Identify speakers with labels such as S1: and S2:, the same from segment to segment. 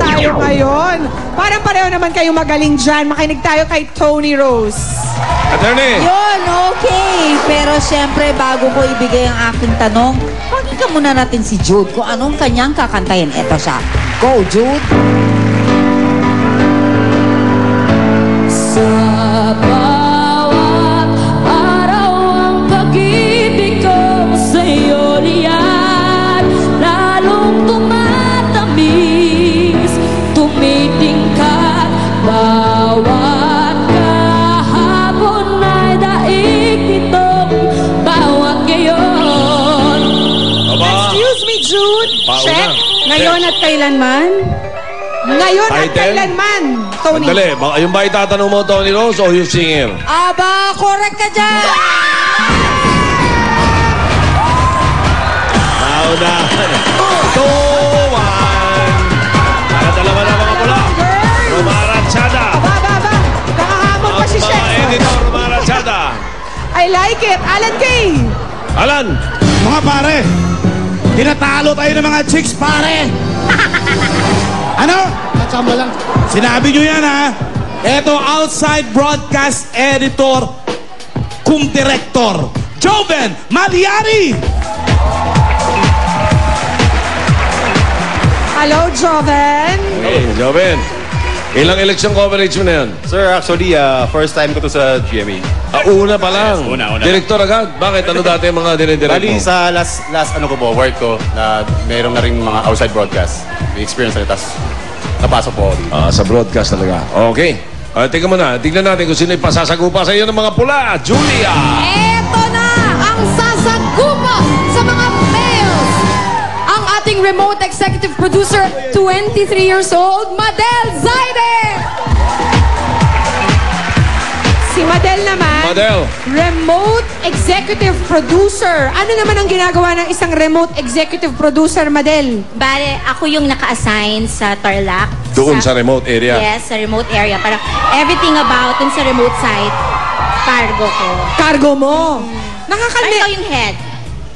S1: tayo ngayon. Parang pareho naman kayo magaling dyan. Makinig tayo kay Tony Rose.
S2: Attorney!
S3: Yun, okay. Pero syempre, bago ko ibigay ang aking tanong, pakinggan muna natin si Jude kung anong kanyang kakantayin. Eto siya. Go, Jude!
S4: Sa bawat araw ang pag-ibig ko sa'yo liyan, lalong tumatamis, tumitingkat, bawat kahapon ay daig nitong bawat ngayon.
S1: Excuse me, Jude.
S2: Pauna.
S1: Check. Ngayon at kailanman. Ngayon at
S2: Title?
S1: kailanman, Tony.
S2: Sandali, yung ba itatanong mo, Tony Rose, o yung singer?
S3: Aba, correct ka dyan!
S2: Paunahan. 2-1. Nakadalawa na mga pula. Rumarachada.
S1: Baba. Nakahamon pa si
S2: Mga
S1: Chef.
S2: editor, Rumarachada.
S1: I like it. Alan Kay.
S2: Alan.
S5: Mga pare, tinatalo tayo ng mga chicks, pare. Ano?
S6: Kasama lang.
S5: Sinabi nyo yan, ha? Eto, outside broadcast editor, cum director, Joven Maliari.
S1: Hello, Joven.
S2: Hey, Joven. Ilang election coverage mo na yan?
S6: Sir, actually, first time ko to sa GMA.
S2: Una pa lang.
S6: Yes, una.
S2: Direktor agad. Bakit? Ano dati yung mga dire-direct
S6: Bali,
S2: mo?
S6: sa last ano ko po, work ko, na mayroon na rin mga outside broadcast. May experience na rin, tapos napasok po ako dito.
S2: Sa broadcast talaga. Okay. Tingnan mo na. Tignan natin kung sino yung pasasagupa sa iyo ng mga pula. Julia!
S4: Eto na ang sasagupa sa mga males. Ang ating remote executive producer, 23 years old, Madel Zaide.
S1: Si Madel naman.
S2: Madel.
S1: Remote executive producer. Ano naman ang ginagawa ng isang remote executive producer, Madel?
S7: Bale, ako yung naka-assign sa Tarlac.
S2: Doon sa remote area?
S7: Yes, sa remote area. Parang everything about dun sa remote site, cargo ko.
S1: Cargo mo.
S7: Parang
S1: Nakakalmi.
S7: ikaw yung head.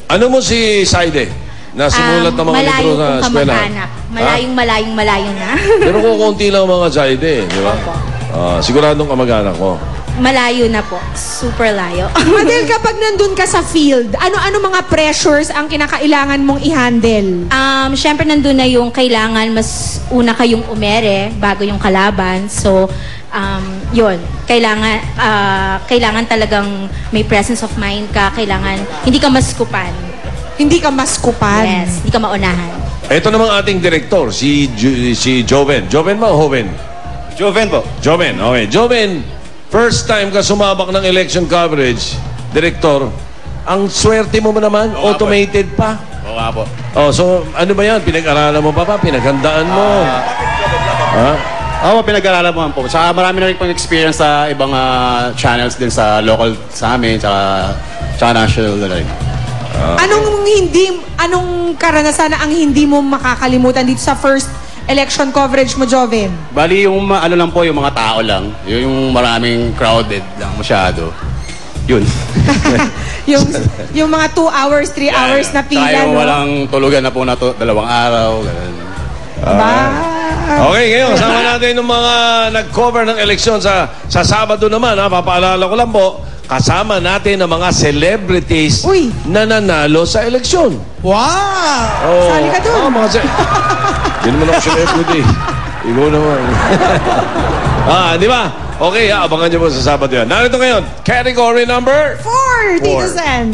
S2: Ano mo si Saide? Na sumulat ng mga libro sa eskwela?
S7: Malayo na.
S2: Pero kung konti lang mga Saide, di ba? Siguradong kamag-anak mo.
S7: Malayo na po. Super layo.
S1: Madel, kapag nandun ka sa field, ano-ano mga pressures ang kinakailangan mong i-handle?
S7: Siyempre nandun na yung kailangan mas una kayong umere bago yung kalaban. So, yun. Kailangan talagang may presence of mind ka. Kailangan hindi ka maskupan.
S1: Hindi ka maskupan.
S7: Yes, hindi ka maunahan.
S2: Ito namang ating direktor, si Joven. Joven ba o Hoven?
S6: Joven po.
S2: Joven, okay. Joven, first time ka sumabak ng election coverage, direktor, ang swerte mo naman,
S6: Oo nga po.
S2: automated pa.
S6: Oo nga po.
S2: Oh, so ano ba yan? Pinag-aralan mo pa ba? Pinaghandaan mo? Ha?
S6: Ako, pinag-aralan mo po. Tsaka marami na rin pong experience sa ibang channels din sa local sa amin, tsaka national na rin.
S1: Anong karanasan na ang hindi mo makakalimutan dito sa first election coverage mo, Joven?
S6: Bali, yung ano lang po, yung mga tao lang. Yung maraming crowded lang masyado. Yun.
S1: yung mga 2 hours, 3 hours na pila,
S6: Tsaka yung
S1: no?
S6: walang tulugan na po na 2 araw. Ganun.
S2: Okay, ngayon, kasama natin yung mga nag-cover ng eleksyon sa Sabado naman. Papaalala ko lang po, kasama natin ang mga celebrities
S1: Uy.
S2: na nanalo sa eleksyon.
S5: Wow!
S2: Oh.
S1: Sali ka dun.
S2: Hindi naman ako celebrity. Ikaw naman. Di ba? Okay, abangan nyo po sa Sabado yan. Narito ngayon, category number
S1: 4, Tito Sen.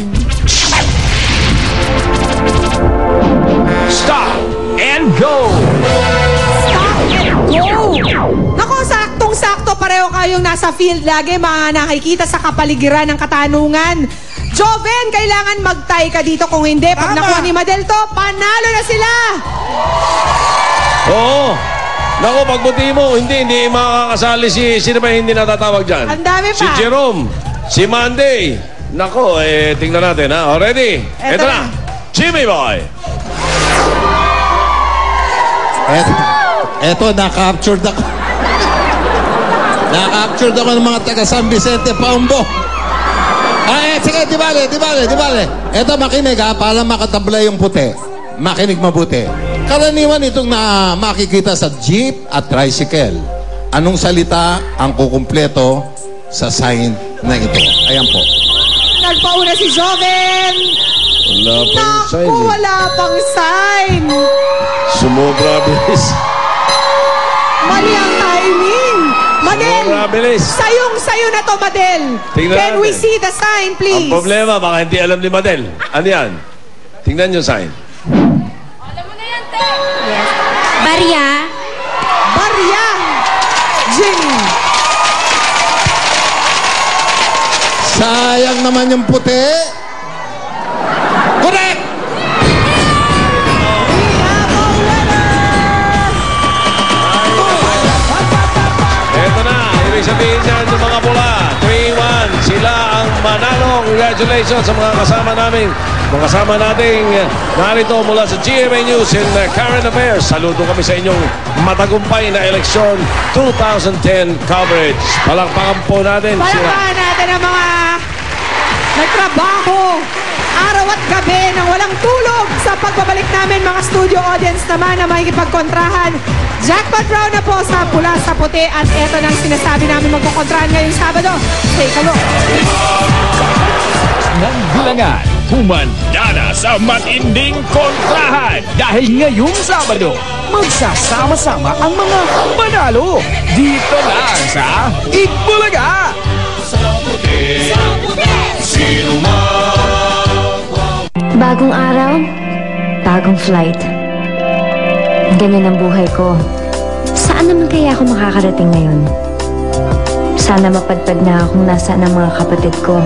S2: Stop and go!
S1: Stop and go! Nako, saktong-sakto pareho kayong nasa field lagi, mga nakikita sa kapaligiran ng katanungan. Joven, kailangan mag-tie ka dito. Kung hindi, pag
S5: Tama.
S1: nakuha ni Madel to, panalo na sila!
S2: Oo. Naku, pagbuti mo, hindi makakasali sino ba hindi natatawag dyan?
S1: Ang dami pa.
S2: Si Jerome, si Monday. Naku, tingnan natin ha. O, ready?
S1: Eto
S2: Ito
S1: na.
S2: na. Jimmy Boy.
S8: Eto, na-captured ako. Na-captured ako ng mga taga San Vicente, Paumbo. Sige, di bale. Eto, makinig ha, para makatabla yung puti. makinig mabuti. Karaniwan itong na makikita sa jeep at tricycle. Anong salita ang kukumpleto sa sign na ito? Ayan po.
S1: Nagpauna si Joven.
S2: Wala pa yung sign.
S1: Naku, wala pang sign.
S2: Sumobra bilis.
S1: Mali ang timing. Madel,
S2: Sumobra bilis.
S1: sayong-sayo na to, Madel.
S2: Tingnan
S1: Can we
S2: natin.
S1: see the sign,
S2: Ang
S1: please?
S2: problema, baka hindi alam ni Madel. Ano yan? Tingnan yung sign.
S7: Barya.
S1: Barya. Jimmy.
S8: Sayang naman yung puti. Correct!
S2: Eto na, ibig sabihin niyan yung mga pula. 3-1, sila ang manalo. Congratulations sa mga kasama namin. Mga kasama nating narito mula sa GMA News in Current Affairs. Saludo kami sa inyong matagumpay na eleksyon 2010 coverage. Palakpakan po natin sila.
S1: Palakpakan natin ang mga nagtrabaho araw at gabi nang walang tulog sa pagbabalik namin, mga studio audience naman na makikipagkontrahan. Jackpot round na po sa pula, sa puti, at eto na ang sinasabi namin magkukontrahan ngayong Sabado. Take a look.
S9: Ng bilangan, humanda na sa matinding kontrahan dahil ngayong Sabado, magsasama-sama ang mga manalo dito lang sa Itbulaga!
S10: Bagong araw, bagong flight. Ganyan ang buhay ko. Saan naman kaya ako makakarating ngayon? Sana mapadpad na akong nasaan ang mga kapatid ko.